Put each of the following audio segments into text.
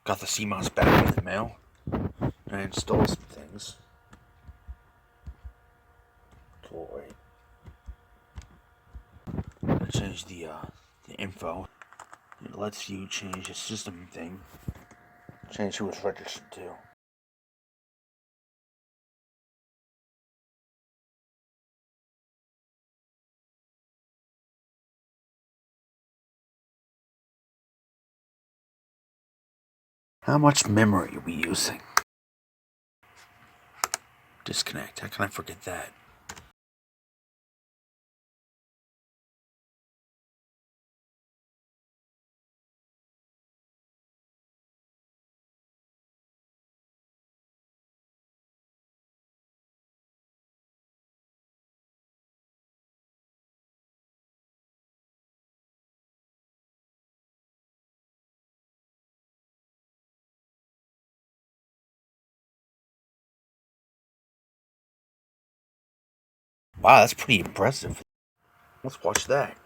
Got the CMOS battery in the mail. And I installed some things. Cool, wait. I changed the info. It lets you change the system thing. Change who it's registered to. How much memory are we using? Disconnect. How can I forget that? Wow, that's pretty impressive. Let's watch that.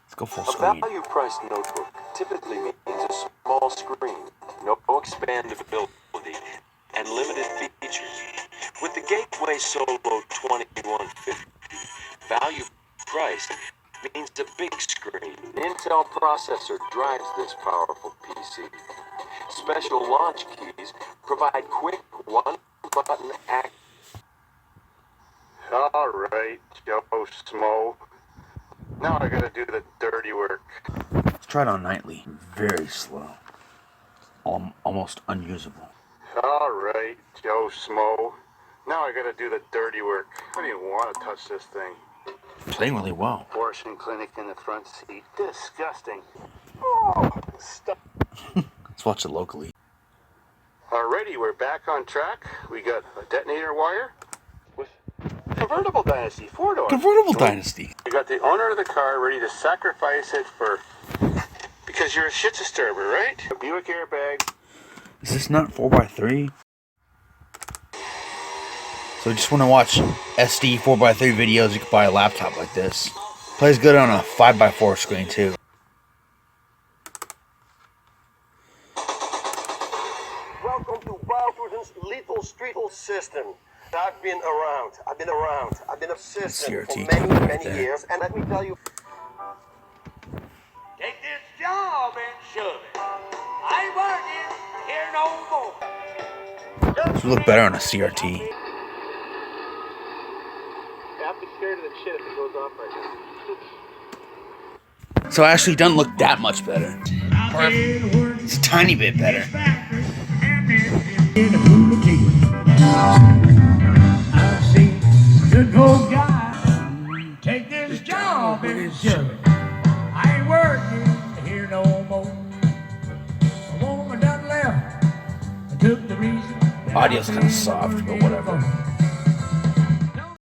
Let's go full screen. A value-priced notebook typically means a small screen, no expandability, and limited features. With the Gateway Solo 2150, value-priced means a big screen. An Intel processor drives this powerful PC. Special launch keys provide quick one-button action. All right, Joe Smo. Now I gotta do the dirty work. Let's try it on nightly. Very slow. Almost unusable. All right, Joe Smo. Now I gotta do the dirty work. I don't even want to touch this thing. Playing really well. Abortion clinic in the front seat. Disgusting. Oh, stop. Let's watch it locally. Alrighty, we're back on track. We got a detonator wire with Convertible Dynasty 4-door. Convertible Dynasty. We got the owner of the car ready to sacrifice it for... Because you're a shit disturber, right? A Buick airbag. Is this not 4x3? So you just want to watch SD 4x3 videos, you can buy a laptop like this. Plays good on a 5x4 screen too. Welcome to Bowden's Little Street System. I've been a system for many years, and let me tell you. Take this job and shove it. I ain't working here no more. This would look better on a CRT. I'd be scared of the shit if it goes off right now. So it actually doesn't look that much better. It's a tiny bit better. I've seen good old guys take this job and shove it. I ain't working here no more. A woman done left and took the reason. Audio's kind of soft, but whatever.